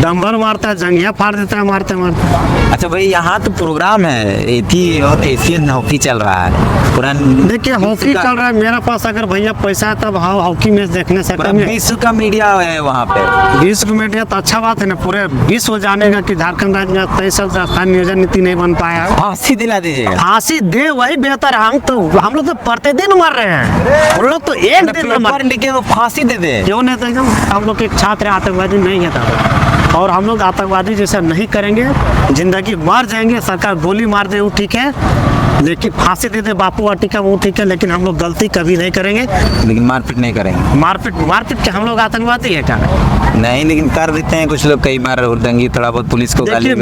दम भर मारता है, जंगिया फाड़ देता है मारते मारते। अच्छा भाई, यहाँ तो प्रोग्राम है एथी और एशियन हॉकी चल रहा है पूरा। देखिए हॉकी चल रहा है, मेरे पास अगर भैया पैसा है तब हॉकी मैच देखने से विश्व का मीडिया है वहाँ पे। विश्व मीडिया तो अच्छा बात है ना, पूरे विश्व जानेगा कि झारखंड राज्य में 23 साल से स्थानीय नियोजन नीति नहीं बन पाया है। फांसी दिला दीजिएगा। फांसी दे वही बेहतर है। हम लोग तो प्रतिदिन मर रहे हैं, उन लोग तो एक दिन मर लेके वो फांसी दे दे। क्यों नहीं देगा? हम लोग एक छात्र आतंकवादी नहीं है था, और हम लोग आतंकवादी जैसा नहीं करेंगे, जिंदगी मर जाएंगे। सरकार गोली मार दे वो ठीक है, लेकिन फांसी दे दे बापू वाटिका वो ठीक है, लेकिन हम लोग गलती कभी नहीं करेंगे। लेकिन मारपीट नहीं करेंगे। मारपीट के हम लोग आतंकवादी है क्या? नहीं, लेकिन कर देते हैं कुछ लोग, कई बार हुड़दंगी थोड़ा बहुत पुलिस को गाली।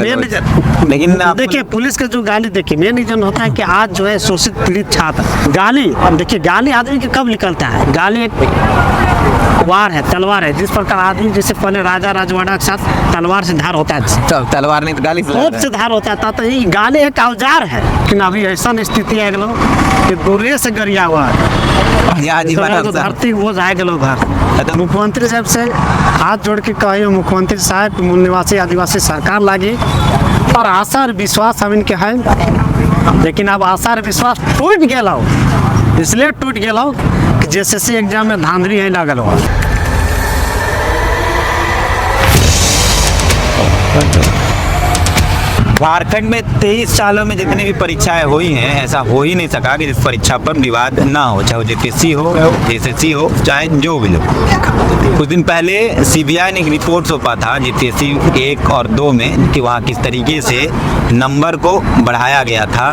लेकिन देखिए पुलिस का जो गाली, देखिए मेन रीजन होता है कि आज जो है शोषित पीड़ित छात्र गाली, अब देखिए गाली आदमी के कब निकलता है? गाली एक वार है, तलवार है। जिस प्रकार आदमी जैसे पहले राजा राजवाड़ा के साथ तलवार से धार होता है, तो तलवार नहीं तो गाली से धार होता है, तो ये गाली एक औजार है। लेकिन अभी ऐसा स्थिति है कि दूरे से गरिया हुआ है, तो धरती वो जाएगा लोग घर। मुख्यमंत्री साहब से हाथ जोड़ के कहे, मुख्यमंत्री साहब मूल निवासी आदिवासी सरकार लागी, और आशा और विश्वास हम इनके है, लेकिन अब आशा और विश्वास टूट गया हो। इसलिए टूट गया हो कि JSSC एग्जाम में धांधली है लागल हो। झारखंड में 23 सालों में जितनी भी परीक्षाएं हुई हैं, ऐसा हो ही नहीं सका कि जिस परीक्षा पर विवाद ना हो, चाहे वो JPSC हो, JSSC हो, चाहे जो भी हो। कुछ दिन पहले CBI ने एक रिपोर्ट सौंपा था JPSC 1 और 2 में कि वहाँ किस तरीके से नंबर को बढ़ाया गया था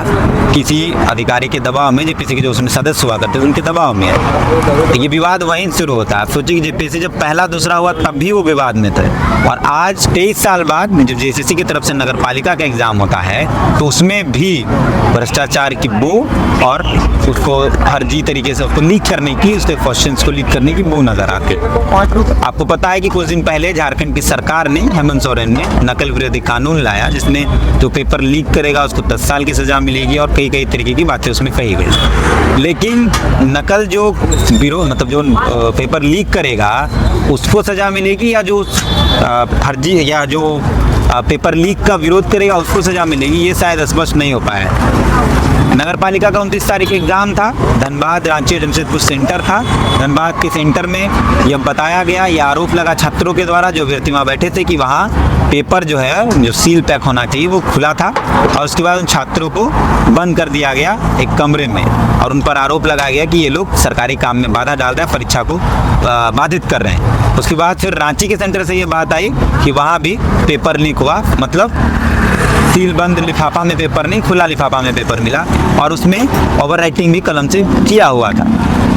किसी अधिकारी के दबाव में, JPSC के जो उसमें सदस्य हुआ करते थे उनके दबाव में। तो ये विवाद वहीं शुरू होता है। सोचिए कि JPSC जब पहला दूसरा हुआ तब भी वो विवाद में थे, और आज 23 साल बाद जब JSSC की तरफ से नगर पालिका का एग्जाम होता है तो उसमें भी भ्रष्टाचार की बू और उसको फर्जी तरीके से उसको लीक करने की, उसके क्वेश्चंस को लीक करने की बू नजर आती है। आपको पता है कि कुछ दिन पहले झारखंड की सरकार ने, हेमंत सोरेन ने नकल विरोधी कानून लाया, जिसमें जो पेपर लीक करेगा उसको 10 साल की सजा मिलेगी और कई तरीके की बातें उसमें कही गई। लेकिन नकल जो मतलब जो पेपर लीक करेगा उसको सजा मिलेगी, या जो फर्जी या जो पेपर लीक का विरोध करेगा उसको सजा मिलेगी, ये शायद स्पष्ट नहीं हो पाया। नगर पालिका का 29 तारीख एग्जाम था, धनबाद, रांची और जमशेदपुर सेंटर था। धनबाद के सेंटर में यह बताया गया, यह आरोप लगा छात्रों के द्वारा जो अभ्यर्थी वहाँ बैठे थे कि वहाँ पेपर जो है, जो सील पैक होना चाहिए वो खुला था, और उसके बाद उन छात्रों को बंद कर दिया गया एक कमरे में, और उन पर आरोप लगाया गया कि ये लोग सरकारी काम में बाधा डाल रहे हैं, परीक्षा को बाधित कर रहे हैं। उसके बाद फिर रांची के सेंटर से ये बात आई कि वहाँ भी पेपर लीक हुआ, मतलब सील बंद लिफाफा में पेपर नहीं, खुला लिफाफा में पेपर मिला, और उसमें ओवर राइटिंग भी कलम से किया हुआ था।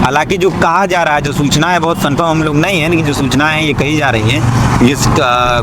हालांकि जो कहा जा रहा है, जो सूचना है, बहुत कंफर्म हम लोग नहीं है, लेकिन जो सूचना है ये कही जा रही है, जिस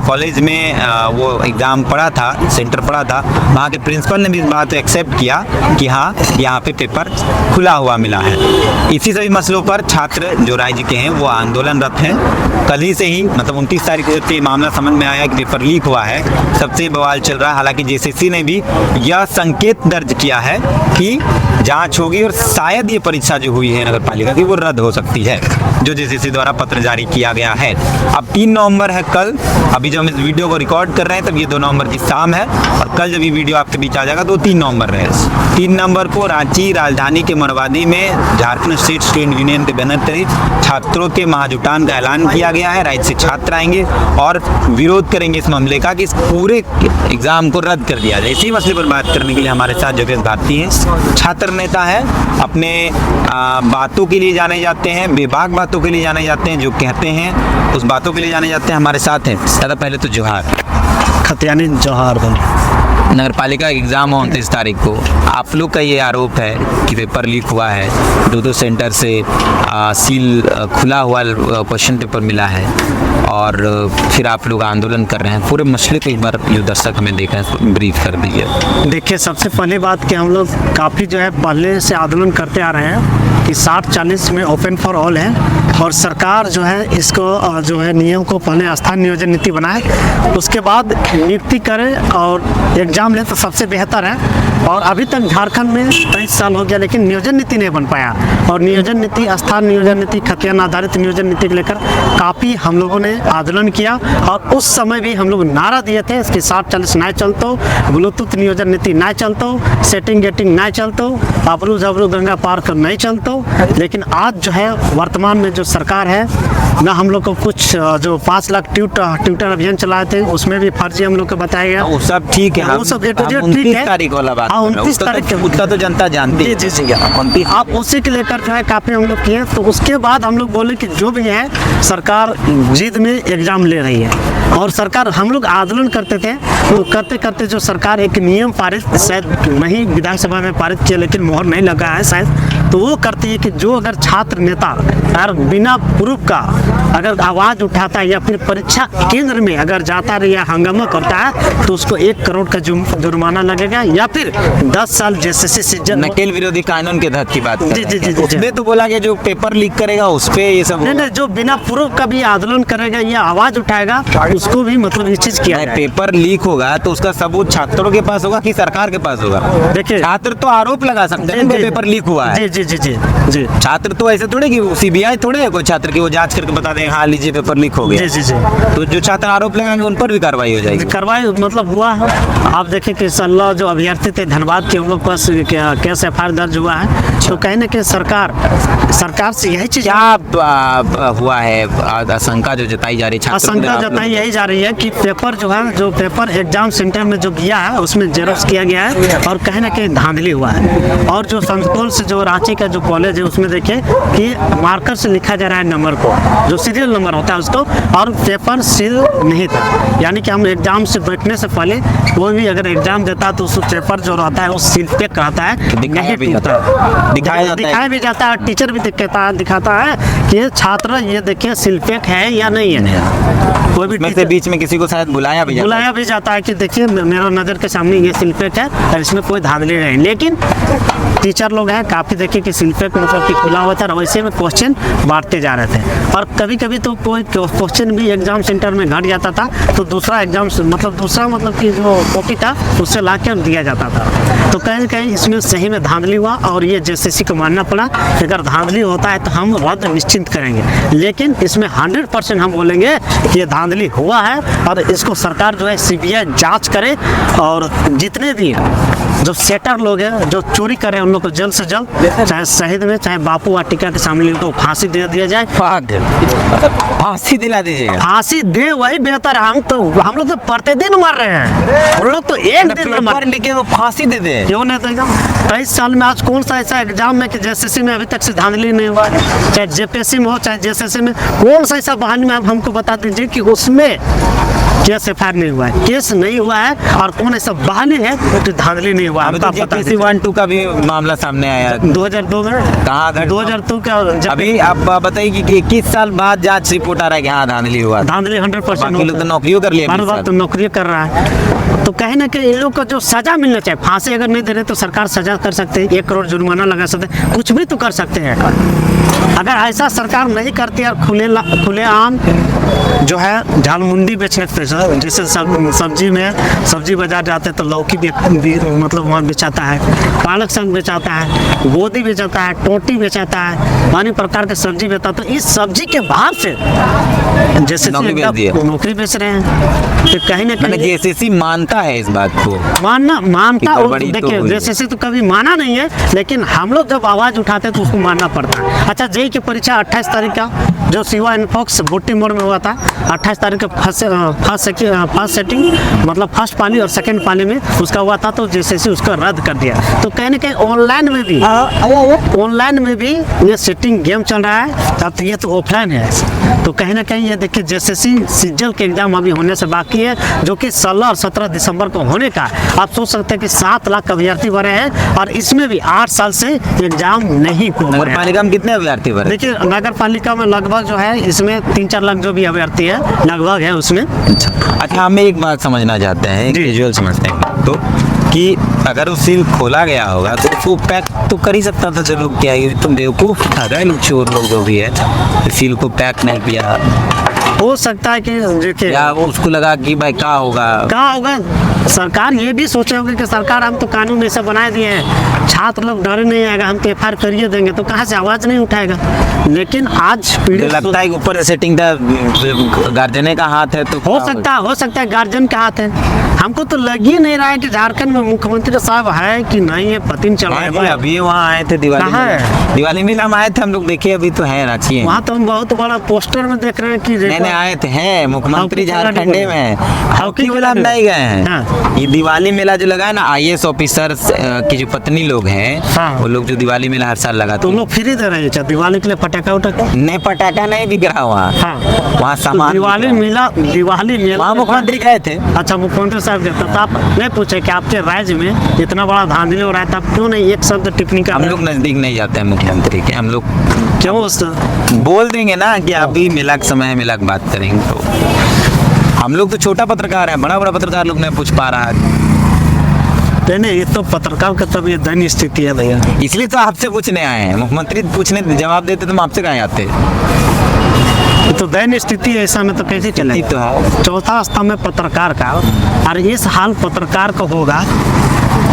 कॉलेज में वो एग्ज़ाम पड़ा था, सेंटर पड़ा था, वहाँ के प्रिंसिपल ने भी इस बात को एक्सेप्ट किया कि हाँ यहाँ पे पेपर खुला हुआ मिला है। इसी सभी मसलों पर छात्र जो राज्य के हैं वो आंदोलनरत हैं। कल ही से ही, मतलब 29 तारीख से ये मामला समझ में आया कि पेपर लीक हुआ है, सबसे बवाल चल रहा है। हालांकि JSSC ने भी यह संकेत दर्ज किया है कि जांच होगी और शायद ये परीक्षा जो हुई है नगर पालिका की वो रद्द हो सकती है, जो JSSC द्वारा पत्र जारी किया गया है। अब 3 नवंबर है कल, अभी जब हम इस वीडियो को रिकॉर्ड कर रहे हैं तब ये 2 नवंबर की शाम है, और कल जब ये वीडियो आपके बीच आ जाएगा तो 3 नवंबर रहेगा। 3 नवंबर को रांची राजधानी के मोरवादी में झारखंड स्टेट स्टूडेंट यूनियन के बैनर तले छात्रों के महाजुटान का ऐलान किया गया है। राज्य से छात्र आएंगे और विरोध करेंगे इस मामले का कि इस पूरे एग्जाम को रद्द कर दिया जाए। इसी मसले पर बात करने के लिए हमारे साथ जोगेश भारती हैं, छात्र नेता है, अपने बातों के लिए जाने जाते हैं, बेबाक बातों के लिए जाने जाते हैं, जो कहते हैं उस बातों के लिए जाने जाते हैं। हमारे साथ हैं, ज़्यादा पहले तो जोहार, खतियानी जोहार। नगर पालिका एग्जाम हो 29 तारीख को, आप लोग का ये आरोप है कि पेपर लीक हुआ है, 2 सेंटर से सील खुला हुआ क्वेश्चन पेपर मिला है, और फिर आप लोग आंदोलन कर रहे हैं। पूरे मसले को एक बार जो दर्शक हमें देख रहे हैं ब्रीफ कर दीजिए। देखिए, सबसे पहली बात कि हम लोग काफ़ी जो है पहले से आंदोलन करते आ रहे हैं, कि 60-40 में ओपन फॉर ऑल है और सरकार जो है इसको जो है नियम को पहले स्थान नियोजन नीति बनाए, उसके बाद नियुक्ति करे और एग्जाम ले तो सबसे बेहतर है। और अभी तक झारखंड में 23 साल हो गया लेकिन नियोजन नीति नहीं बन पाया, और नियोजन नीति, स्थान नियोजन नीति, खतियान आधारित नियोजन नीति को लेकर काफ़ी हम लोगों ने आंदोलन किया और उस समय भी हम लोग नारा दिए थे कि 60-40 ना चलतो, ब्लूटूथ नियोजन नीति ना चलतो, सेटिंग गेटिंग ना चलतो, अबरू जबरू गंगा पार कर नहीं चलतो। लेकिन आज जो है वर्तमान में जो सरकार है ना, हम लोग को कुछ जो 5 लाख ट्विटर अभियान चलाए थे उसमें भी फर्जी हम लोग को बताया गया। वो सब ठीक है, वो सब ठीक है। 29 तारीख वाला बात, 29 तारीख उसका तो जनता जानती है। जी जी, आप उसी के लेकर जो है काफ़ी हम लोग किए। तो उसके बाद हम लोग बोले कि जो भी है सरकार जिद में एग्जाम ले रही है, और सरकार, हम लोग आंदोलन करते थे तो करते करते जो सरकार एक नियम पारित, शायद नहीं विधानसभा में पारित किया लेकिन मोहर नहीं लगा है शायद, तो वो करती है कि जो अगर छात्र नेता अगर बिना प्रूफ का अगर आवाज़ उठाता है या फिर परीक्षा केंद्र में अगर जाता है या हंगामा करता है तो उसको 1 करोड़ का जुर्माना लगेगा या फिर 10 साल जेएसएससी सीजन। नकेल विरोधी कानून के तहत की बात कर जी, रहे जी, हैं। जी, जी। उसमें तो बोला कि जो पेपर लीक करेगा उस पे ये सब नहीं, जो बिना प्रूफ का भी आंदोलन करेगा या आवाज उठाएगा उसको भी मतलब ये चीज किया जाए। पेपर लीक होगा तो उसका सबूत छात्रों के पास होगा कि सरकार के पास होगा? देखिए, छात्र तो आरोप लगा सकते हैं कि पेपर लीक हुआ है। जी जी जी जी। छात्र तो ऐसे थोड़े कि सीबीआई थोड़े है कोई छात्र की वो जांच करके बता दें हाँ लीजिए पेपर लीक हो गया। जी जी जी। तो जो छात्र आरोप लगाएंगे उन पर भी कार्रवाई हो जाएगी। कार्रवाई मतलब हुआ है। आप देखें कि 16 जो अभ्यर्थी थे धनबाद के, उन लोग पास केस एफआईआर दर्ज हुआ है। तो कहीं ना कहीं सरकार से यही चीज क्या हुआ है? आशंका जो जताई जा रही है, आशंका जताई यही जा रही है कि पेपर जो है, जो पेपर एग्जाम सेंटर में जो गया है उसमें जेरोक्स किया गया है और कहीं ना कहीं धांधली हुआ है। और जो संतोल से जो रांची का जो कॉलेज है उसमें देखिए कि मार्कर से लिखा जा रहा है नंबर को, जो सीरियल नंबर होता है उसको, और पेपर सील नहीं था। यानी कि हम एग्जाम से बैठने से पहले कोई भी अगर एग्जाम देता है तो उस पेपर जो रहता है वो सील पैक रहता है, दिखाया भी जाता है। टीचर भी दिखाता है कि ये छात्र ये देखिए सील पैक है या नहीं है। कोई भी से बीच में किसी को शायद बुलाया भी जाता है कि देखिए मेरा नज़र के सामने ये सील पैक है और इसमें कोई धांधली नहीं। लेकिन टीचर लोग हैं काफ़ी देखिए कि सील पैक मतलब कि खुला हुआ था और वैसे में क्वेश्चन बांटते जा रहे थे। और कभी कभी तो कोई क्वेश्चन भी एग्जाम सेंटर में घट जाता था तो दूसरा कि जो कॉपी था उससे ला के दिया जाता था। तो कहीं ना कहीं इसमें सही में धांधली हुआ और ये जेएसएससी को मानना पड़ा कि अगर धांधली होता है तो हम रद्द निश्चिंत करेंगे। लेकिन इसमें 100% हम बोलेंगे कि ये धांधली हुआ है और इसको सरकार जो है सीबीआई जांच करे और जितने भी जो सेटर लोग हैं जो चोरी करे उन लोग को जल्द से जल्द चाहे शहीद में चाहे बापू वाटिका के सामने उनको फांसी दे दिया जाए। फांसी दिला दीजिएगा। फांसी दे वही बेहतर है। हम लोग तो प्रतिदिन मर रहे हैं, उन लोग तो एक दिन में मर लिखे तो फांसी दे दे। क्यों नहीं? तो एकदम 23 साल में आज कौन सा ऐसा एग्जाम में कि जेएसएससी में अभी तक से धांधली नहीं हुआ, चाहे जेपीएससी में हो चाहे जेएसएससी में, कौन सा ऐसा बहाने में आप हमको बता दीजिए कि उसमें केस एफआईआर नहीं हुआ है, केस नहीं हुआ है और कौन ऐसा बहाने है कि धांधली नहीं हुआ है। जेपीएससी 1-2 का भी मामला सामने आया 2002 में। कहाँ? 2002 का। अभी आप बताइए कि 21 साल बाद जांच रिपोर्ट आ रहा है कि हाँ धांधली हुआ। धांधली 100% लोग तो नौकरियों कर लिया, हर बात तो नौकरी कर रहा है। तो कहीं ना कहीं इन लोग को जो सजा मिलना चाहिए, फांसी अगर नहीं दे रहे तो सरकार सजा कर सकते हैं, 1 करोड़ जुर्माना लगा सकते हैं, कुछ भी तो कर सकते हैं। अगर ऐसा सरकार नहीं करती और खुलेआम जो है झालमुंडी बेचने पे, जैसे सब्जी बाजार जाते हैं तो लौकी भी मतलब वहाँ बेचाता है, पालक साग बेचाता है, गोदी बेचाता है, टोटी बेचाता है, अन्य प्रकार के सब्जी बेचता है। तो इस सब्जी के बाहर से जैसे नौकरी बेच रहे हैं। तो कहीं ना कहीं जेएसएससी मानता है इस बात को, मानता देखिए जेएसएससी तो कभी माना नहीं है, लेकिन हम लोग जब आवाज़ उठाते हैं तो उसको मानना पड़ता है। अच्छा, जेईई की परीक्षा 28 तारीख का जो सिवा इनफॉक्स भुट्टी मोड़ में हुआ था, 28 तारीख का फर्स्ट सेटिंग मतलब फर्स्ट पाली और सेकंड पाली में उसका हुआ था, तो जेएसएससी उसको रद्द कर दिया। तो कहीं ना कहीं ऑनलाइन में भी ये सेटिंग गेम चल रहा है। अब तो ये तो ऑफलाइन है, तो कहीं ना कहीं ये देखिए जेएसएससी सीजल के एग्जाम अभी होने से बाकी की है, जो कि 16 और 17 दिसंबर को होने का है। आप सोच सकते हैं कि 7 लाख अभ्यर्थी भरे हैं और इसमें भी 8 साल से एग्जाम नहीं हो नगर रहे हैं। पालिका में कितने अभ्यर्थी भरे? देखिए नगर पालिका में लगभग जो है इसमें 3-4 लाख जो भी अभ्यर्थी है लगभग है उसमें। अच्छा, हम एक बात समझना चाहते हैं, जी। विजुअल समझते हैं तो, कि अगर वो सील खोला गया होगा तो उसको पैक तो कर ही सकता था। चलो क्या है, तुम बेवकूफ ठहरा लोग, चोर लोग जो भी है, सील को पैक नहीं किया, हो सकता है कि देखिए या वो उसको लगा कि भाई क्या होगा। कहा होगा, सरकार ये भी सोचे होगी कि सरकार हम तो कानून ऐसा बनाए दिए हैं, छात्र लोग डरे नहीं आएगा, हम तो FIR करिए देंगे तो कहाँ से आवाज़ नहीं उठाएगा। लेकिन आज मुझे पीड़ित लगता है कि ऊपर सेटिंग था, गार्जियन का हाथ है, तो हो सकता है गार्जियन का हाथ है। हमको तो लग ही नहीं रहा है कि झारखंड में मुख्यमंत्री साहब है कि नहीं है, पता नहीं चल रहा है। अभी वहाँ आए थे दिवाली कहाँ में, है? दिवाली मेला हम आए थे, हम लोग देखे, अभी तो है रांची है। वहाँ तो हम बहुत बड़ा पोस्टर में देख रहे हैं कि नहीं आए थे, हैं मुख्यमंत्री हॉकी झारखंड में है। हॉकी मेला हम नहीं गए हैं। हाँ। ये दिवाली मेला जो लगा है ना, IAS ऑफिसर की जो पत्नी लोग हैं, हाँ। वो लोग जो दिवाली मेला हर साल लगाते तुम हैं। लोग फ्री दे रहे हैं दिवाली के लिए पटाखा उठाखा? नहीं, पटाखा नहीं बिक रहा वहाँ। हाँ। वहाँ तो सामान दिवाली मेला वहाँ मुख्यमंत्री गए थे। अच्छा मुख्यमंत्री साहब गए तो आप नहीं पूछे कि आपके राज्य में इतना बड़ा धांधली हो रहा है, तब क्यों नहीं एक शब्द टिप्पणी का? हम लोग नजदीक नहीं जाते हैं मुख्यमंत्री के, हम लोग क्यों उससे बोल देंगे ना कि अभी मेला का समय है, मेला की बात करेंगे। तो हम लोग तो छोटा पत्रकार है, बड़ा पत्रकार लोग नहीं पूछ पा रहा है। नहीं ये तो पत्रकार का तब ये दयनीय स्थिति है भैया। इसलिए तो आपसे पूछने आए हैं, मुख्यमंत्री पूछने जवाब देते तो हम आपसे कहाँ आते। ये तो दयनीय स्थिति है, ऐसा में तो कैसे चले। तो है। चौथा स्तंभ में पत्रकार का, और इस हाल पत्रकार का होगा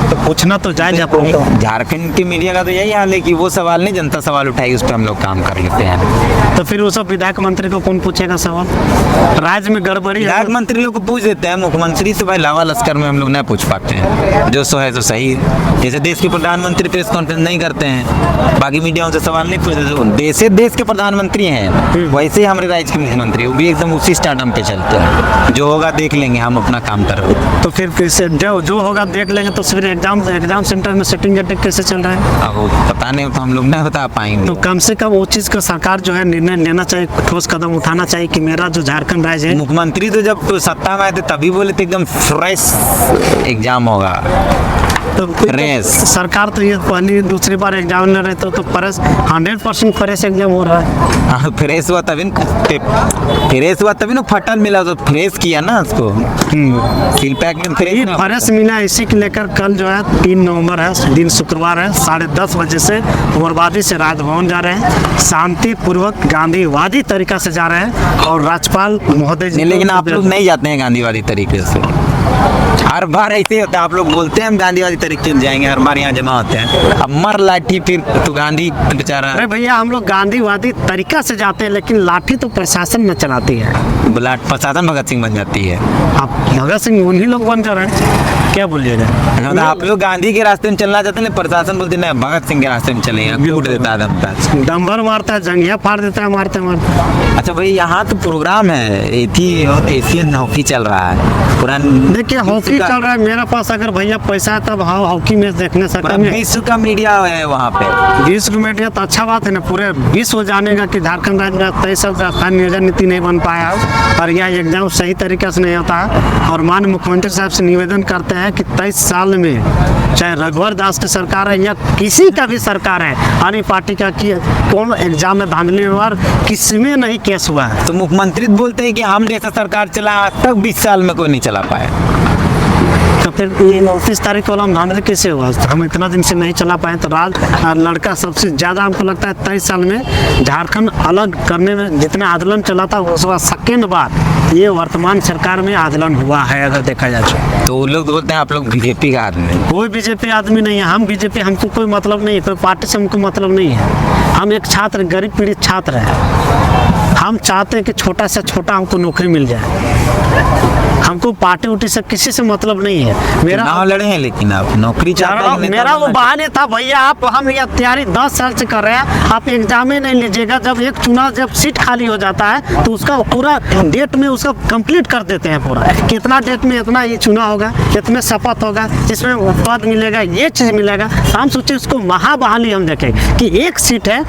तो पूछना तो जायज है। झारखंड की मीडिया का तो यही हाल है कि वो सवाल नहीं, जनता सवाल उठाएगी, उस पर हम लोग काम कर लेते हैं। तो फिर वो सब विधायक मंत्री को कौन पूछेगा सवाल? राज्य में गड़बड़ी है। विधायक मंत्री लोग को पूछ देते हैं, मुख्यमंत्री से भाई लावा लश्कर में हम लोग नहीं पूछ पाते हैं। जो सो है तो सही। जैसे देश के प्रधानमंत्री प्रेस कॉन्फ्रेंस नहीं करते हैं, बाकी मीडिया उनसे सवाल नहीं पूछते। देश के प्रधानमंत्री हैं, वैसे ही हमारे राज्य के मुख्यमंत्री, वो भी एकदम उसी स्टार्टअप पे चलते हैं। जो होगा देख लेंगे, हम अपना काम कर रहे हैं। तो फिर कैसे जो होगा देख लेंगे। तो फिर एग्जाम सेंटर में सेटिंग कैसे चल रहा है? अब वो पता नहीं, तो हम लोग नहीं बता पाएंगे। तो कम से कम वो चीज़ का सरकार जो है निर्णय लेना चाहिए, ठोस कदम उठाना चाहिए कि मेरा जो झारखंड राज्य है। मुख्यमंत्री तो जब तो सत्ता में आए थे तभी बोले थे एकदम फ्रेश एग्जाम होगा। तो फ्रेश सरकार तो ये पहली दूसरी बार एग्जाम ले रहे थे तो फ्रेश 100% फ्रेश एग्जाम हो रहा है। हाँ, फ्रेश हुआ तभी ना फटल मिला, तो फ्रेश किया ना उसको, सील पैक में फ्रेश मिला। इसी को लेकर कल जो है 3 नवंबर है, दिन शुक्रवार है, 10:30 बजे से उमरवादी से राजभवन जा रहे हैं। शांतिपूर्वक गांधीवादी तरीका से जा रहे हैं और राज्यपाल महोदय जी। लेकिन आप लोग नहीं जाते हैं गांधीवादी तरीके से। हर बार ऐसे ही होता है, आप लोग बोलते हैं हम गांधीवादी तरीके से जाएंगे, हर बार यहाँ जमा होते हैं। अब मर लाठी फिर तो गांधी बेचारा। अरे भैया हम लोग गांधीवादी तरीका से जाते हैं, लेकिन लाठी तो प्रशासन में चलाती है। प्रशासन भगत सिंह बन जाती है। आप भगत सिंह उन्हीं लोग बन जा रहे हैं, क्या बोलिएगा? आप लोग गांधी के रास्ते में चलना चाहते हैं, प्रशासन बोलते नहीं भगत सिंह के रास्ते में चलेंगे, कूट देता है दमता, डंबर मारता है, जंगिया फाड़ देता है, मारते मारते। अच्छा भाई, यहाँ तो प्रोग्राम है, एशियन हॉकी चल रहा है पुरान। देखिए हॉकी चल रहा है, मेरे पास अगर भैया पैसा है तब हॉकी मैच देखने सकते हैं। विश्व का मीडिया है वहाँ पे। विश्व मीडिया तो अच्छा बात है ना, पूरे विश्व जानेगा कि झारखंड राज्य में 23 राजधानी नियोजन नीति नहीं बन पाया है और यह एग्जाम सही तरीके से नहीं होता है। और माननीय मुख्यमंत्री साहब से निवेदन करते हैं कि 23 साल में चाहे रघुवर दास की सरकार है या किसी का भी सरकार है, अन्य पार्टी का कि कौन एग्जाम में धांधली हुआ और किसी में नहीं केस हुआ है। तो मुख्यमंत्री बोलते हैं कि हम जैसा सरकार चला आज तक 20 साल में कोई नहीं चला पाया। तो फिर 29 तारीख वाला धांधली कैसे हुआ? हम इतना दिन से नहीं चला पाए। तो लड़का सबसे ज़्यादा हमको लगता है 23 साल में झारखंड अलग करने में जितना आंदोलन चला था, उस बाद सेकेंड बार ये वर्तमान सरकार में आंदोलन हुआ है अगर देखा जाए। तो लोग बोलते हैं आप लोग बीजेपी का आदमी। कोई बीजेपी आदमी नहीं है, हम बीजेपी, हमको कोई मतलब नहीं है, कोई पार्टी से हमको मतलब नहीं है। हम एक छात्र, गरीब पीड़ित छात्र है। हम चाहते हैं कि छोटा से छोटा हमको नौकरी मिल जाए। हमको पार्टी उटी से किसी से मतलब नहीं है। मेरा चुनाव लड़े हैं लेकिन आप नौकरी चाहते हैं। मेरा वो बहाने था भैया, आप हम ये तैयारी 10 साल से कर रहे हैं, आप एग्जाम ही नहीं लीजिएगा। जब एक चुनाव, जब सीट खाली हो जाता है तो उसका पूरा डेट में उसका कंप्लीट कर देते हैं पूरा, कितना डेट में इतना ये चुनाव होगा, इतने शपथ होगा, इसमें पद मिलेगा, ये चीज़ मिलेगा। हम सोचे उसको महाबहाली हम देखें कि एक सीट है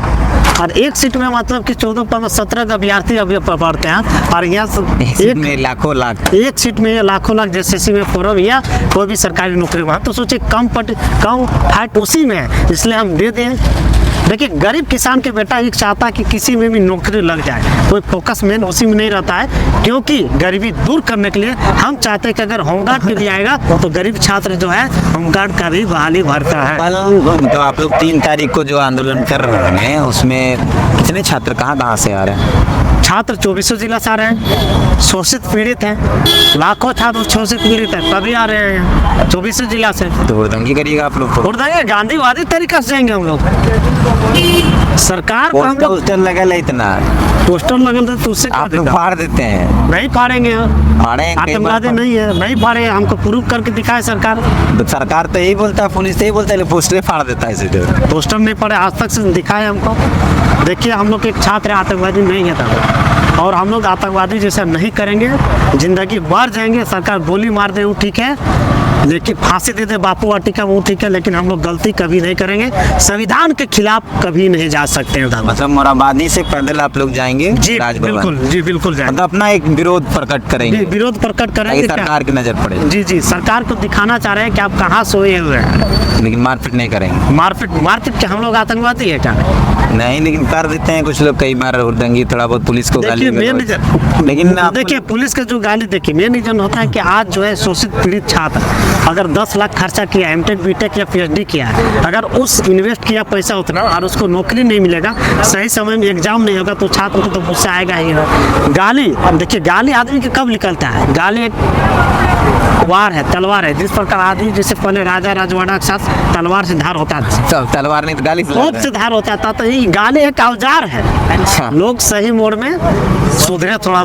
और एक सीट में मतलब कि 14-15-17 अभ्यर्थी अभी पढ़ते हैं और यहाँ एक में लाखों लाख एक सीट में लाखों लाख जेसीसी में फॉर्म या कोई भी सरकारी नौकरी वहाँ तो सोचे कम फैट उसी में है, इसलिए हम दे दें। देखिए गरीब किसान के बेटा एक चाहता है कि किसी में भी नौकरी लग जाए, कोई फोकस मेन उसी में नहीं रहता है, क्योंकि गरीबी दूर करने के लिए हम चाहते हैं कि अगर होमगार्ड के भी आएगा तो गरीब छात्र जो है होमगार्ड का भी बहाली भरता है। तो आप लोग 3 तारीख को जो आंदोलन कर रहे हैं उसमें कितने छात्र कहाँ से आ रहे हैं? छात्र 24 जिला से आ रहे हैं, शोषित पीड़ित हैं, लाखों छात्र शोषित पीड़ित हैं तभी आ रहे हैं 24 जिला से। तो हुड़दंगी करिएगा आप लोग? हुड़दंगी गांधीवादी तरीका से जाएंगे हम लोग। सरकार को हम लोग पोस्टर लगल है इतना, पोस्टर लगल था तो उससे आप लोग फाड़ देते हैं। नहीं फाड़ेंगे, फाड़े आतंकवादी नहीं है, नहीं फाड़े, हमको प्रूफ करके दिखाए सरकार। तो सरकार तो यही बोलता है, पुलिस यही बोलता है, पोस्टर फाड़ देता है सीधे। पोस्टर नहीं पड़े आज तक से दिखाए हमको। देखिए हम लोग एक छात्र आतंकवादी नहीं है तब, और हम लोग आतंकवादी जैसा नहीं करेंगे, जिंदगी मर जाएंगे, सरकार गोली मार दे वो ठीक है, लेकिन फांसी दे दे बापू वाटिका वो ठीक है, लेकिन हम लोग गलती कभी नहीं करेंगे, संविधान के खिलाफ कभी नहीं जा सकते हैं। मतलब मोराबादी से पैदल आप लोग जाएंगे जी राजभवन? बिल्कुल, जी बिल्कुल जाएंगे। मतलब अपना एक विरोध प्रकट करेंगे? विरोध प्रकट करेंगे, सरकार की नजर पड़े। जी जी, सरकार को दिखाना चाह रहे हैं कि आप कहाँ सोए हुए हैं, लेकिन मारपीट नहीं करेंगे। मारपीट के हम लोग आतंकवादी है क्या? नहीं, लेकिन कर देते हैं कुछ लोग, कई बार हुड़दंगी थोड़ा बहुत पुलिस को गाली। लेकिन देखिए पुलिस का जो गाली, देखिए मेन रीजन होता है कि आज जो है शोषित पीड़ित छात्र अगर 10 लाख खर्चा किया, एमटेक बीटेक या पीएचडी किया है, अगर उस इन्वेस्ट किया पैसा उतना और उसको नौकरी नहीं मिलेगा, सही समय में एग्जाम नहीं होगा तो छात्र को तो गुस्सा आएगा ही। गाली, अब देखिए गाली आदमी के कब निकलता है? गाली एक वार है, तलवार है, जिस प्रकार आदमी जैसे पहले राजा राजवाड़ा के साथ तलवार से धार होता है, सब तलवार नहीं तो गाली से धार होता था, तो ये गाली एक औजार है। अच्छा, लोग सही मोड़ में सुधरे थोड़ा,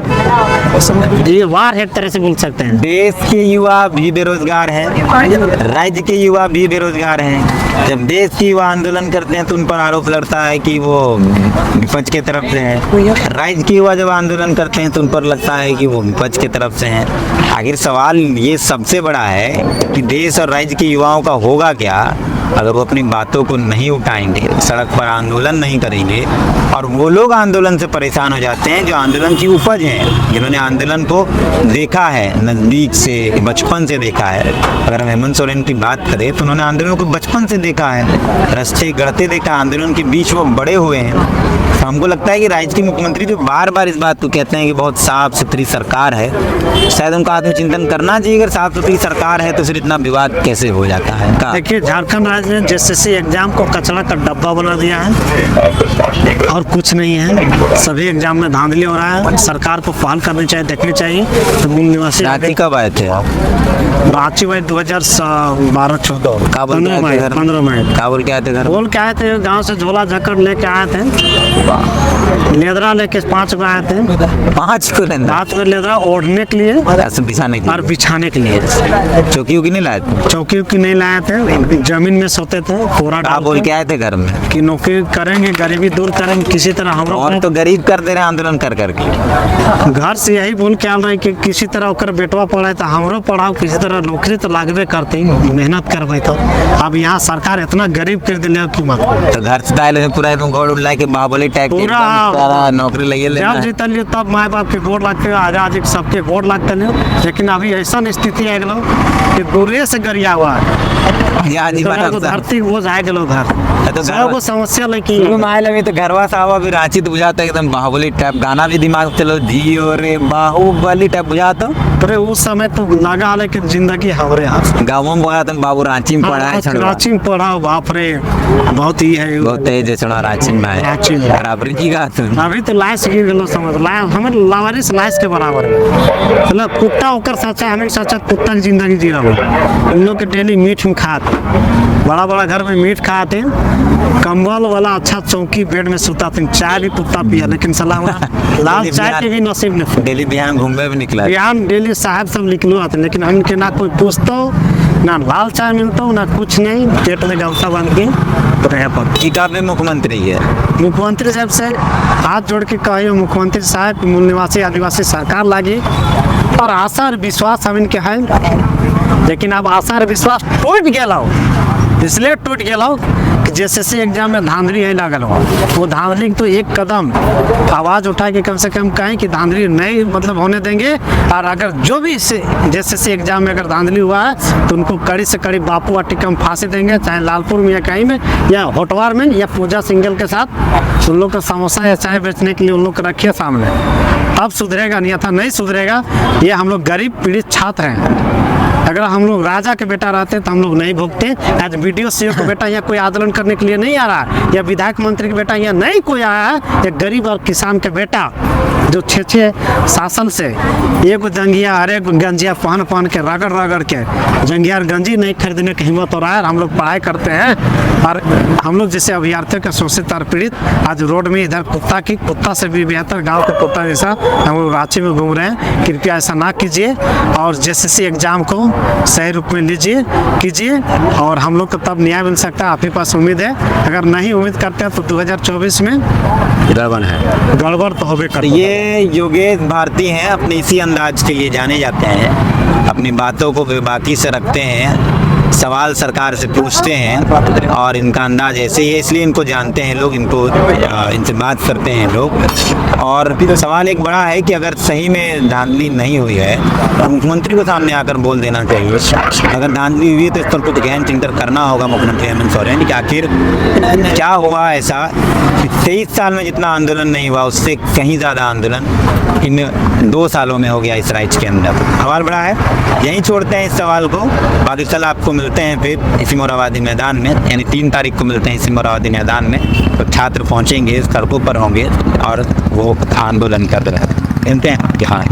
ये वार है एक तरह से बोल सकते हैं। देश के युवा भी बेरोजगार है, राज्य के युवा भी बेरोजगार हैं। जब देश के युवा आंदोलन करते हैं तो उन पर आरोप लगता है कि वो विपक्ष के तरफ से है, राज्य के युवा जब आंदोलन करते हैं तो उन पर लगता है कि वो विपक्ष के तरफ से हैं। आखिर सवाल ये सबसे बड़ा है कि देश और राज्य के युवाओं का होगा क्या अगर वो अपनी बातों को नहीं उठाएंगे, सड़क पर आंदोलन नहीं करेंगे। और वो लोग आंदोलन से परेशान हो जाते हैं जो आंदोलन की उपज हैं, जिन्होंने आंदोलन को देखा है नज़दीक से, बचपन से देखा है। अगर हम हेमंत सोरेन की बात करें तो उन्होंने आंदोलन को बचपन से देखा है, रास्ते गढ़ते देखा, आंदोलन के बीच वो बड़े हुए हैं। तो हमको लगता है कि राज्य के मुख्यमंत्री जो बार बार इस बात को कहते हैं कि बहुत साफ सुथरी सरकार है, शायद उनका आत्मचिंतन करना चाहिए। अगर साफ सुथरी सरकार है तो फिर इतना विवाद कैसे हो जाता है? देखिए झारखंड राज्य ने जेसीसी एग्जाम को कचरा का डब्बा बना दिया है और कुछ नहीं है, सभी एग्जाम में धांधली हो रहा है। सरकार को पहल करनी चाहिए, देखनी चाहिए। तो मूल निवासी रांची कब आए थे आप? रांची में 2012-14 काबुल 15 मई काबुल के आए थे घर? बोल के आए थे, गांव से झोला झकड़ लेके आए थे, लेदरा लेके 5 को आए थे, 5 को लेदरा ओढ़ने के लिए और बिछाने के लिए। चौकी उकी नहीं लाए थे? चौकी उकी नहीं लाए थे, जमीन में सोते थे पूरा। बोल के आए थे घर में कि नौकरी करेंगे, गरीबी दूर करेंगे किसी तरह। हम और तो गरीब कर दे रहे आंदोलन कर करके। घर से यही बोल के आ रहे कि किसी तरह ओकर बेटवा पढ़े तो हमरो पढ़ाओ, किसी तरह नौकरी तो लागबे करते, मेहनत करबे। तो अब यहाँ सरकार इतना गरीब कर दिले कि मत। तो घर से दाइल पूरा एकदम गोड़ उड़ के बाहुबली टाइप पूरा नौकरी लगे जब जीतलिए तब माँ बाप के गोड़ लगते, आजादी सबके गोड़ लगते। लेकिन अभी ऐसा स्थिति है कि दूरे से गरिया हुआ धरती वो जाए गलो घर तो समस्या लेकिन तो घरवा साहब अभी रांची तो बुझाता एकदम बाहुबली टाइप, गाना भी दिमाग चलो जियो रे बाहुबली टाइप बुझाता। अरे उस समय तो लगा लेकिन जिंदगी हमारे हाथ। गाँव में बोला बाबू रांची में पढ़ा है, रांची में पढ़ा, बाप रे बहुत ही है, बहुत तेज है रांची में है। रांची में बराबर की बात है। अभी तो लाइस गिर गलो समझ, हमें लावारिस लाइस के बराबर है। मतलब कुत्ता होकर सच्चा, हमें सच्चा कुत्ता की जिंदगी जी रहा हूँ। उन लोग के डेली मीट में खाते, बड़ा बड़ा घर में मीट खाते, कंबल वाला अच्छा चौकी बेड में सुताते, चाय भी कुत्ता पिया, लेकिन सलाम लाल चाय के भी नसीब नहीं। डेली बिहान घूमने भी निकला, बिहान डेली साहब सब निकलो आते, लेकिन हमके ना कोई पूछता ना लाल चाय मिलता ना कुछ नहीं, पेट में गलता बन के रह पर। मुख्यमंत्री है, मुख्यमंत्री साहब से हाथ जोड़ के कहिए मुख्यमंत्री साहब मूल निवासी आदिवासी सरकार लागे, और आशा और विश्वास हम इनके है। लेकिन अब आशा और विश्वास टूट गया, इसलिए टूट गया कि कि JSS एग्जाम में धांधली है लागल हो, वो धांधली तो एक कदम आवाज़ उठा के कम से कम कहें कि धांधली नहीं मतलब होने देंगे। और अगर जो भी JSS एग्जाम में अगर धांधली हुआ है तो उनको कड़ी से कड़ी बापू वाटिका में फांसी देंगे, चाहे लालपुर में या कहीं में या होटवार में या पूजा सिंगल के साथ उन लोग का समोसा या चाय बेचने के लिए उन लोग को रखिए सामने, अब सुधरेगा, अन्यथा नहीं सुधरेगा। ये हम लोग गरीब पीड़ित छात्र हैं। अगर हम लोग राजा के बेटा रहते तो हम लोग नहीं भोगते। आज BDO CO का बेटा यहाँ कोई आंदोलन करने के लिए नहीं आ रहा है, या विधायक मंत्री के बेटा यहाँ नहीं कोई आया है, या गरीब और किसान के बेटा जो 6 शासन से एक जंगिया हर एक गंजिया पहन के रगड़ के जंगिया गंजी नहीं खरीदने की हिम्मत हो रहा है। हम लोग पढ़ाई करते हैं और हम लोग जैसे अभ्यर्थियों के शोषित और पीड़ित आज रोड में इधर कुत्ता से भी बेहतर गांव के कुत्ता जैसा हम लोग रांची में घूम रहे हैं। कृपया ऐसा ना कीजिए और JSS एग्जाम को सही रूप में कीजिए और हम लोग को तब न्याय मिल सकता है। आपके पास उम्मीद है, अगर नहीं उम्मीद करते हैं तो 2024 में गड़बड़ तो होबे कर। ये योगेश भारती हैं, अपने इसी अंदाज के लिए जाने जाते हैं, अपनी बातों को बेबाकी से रखते हैं, सवाल सरकार से पूछते हैं और इनका अंदाज ऐसे ही है, इसलिए इनको जानते हैं लोग, इनसे बात करते हैं लोग। और सवाल एक बड़ा है कि अगर सही में धांधली नहीं हुई है तो मुख्यमंत्री को सामने आकर बोल देना चाहिए। अगर धांधली हुई है तो इस पर कुछ गहन चिंतन करना होगा मुख्यमंत्री हेमंत सोरेन कि आखिर क्या हुआ ऐसा। 23 साल में जितना आंदोलन नहीं हुआ उससे कहीं ज़्यादा आंदोलन इन 2 सालों में हो गया इस राज्य के अंदर। सवाल बड़ा है, यहीं छोड़ते हैं इस सवाल को। बाद कल आपको मिलते हैं फिर इसी मोरहाबादी मैदान में, यानी 3 तारीख को मिलते हैं इसी मोरहाबादी मैदान में। तो छात्र पहुँचेंगे, सड़कों पर होंगे और वो आंदोलन कर रहे हैं। मिलते हैं। हाँ।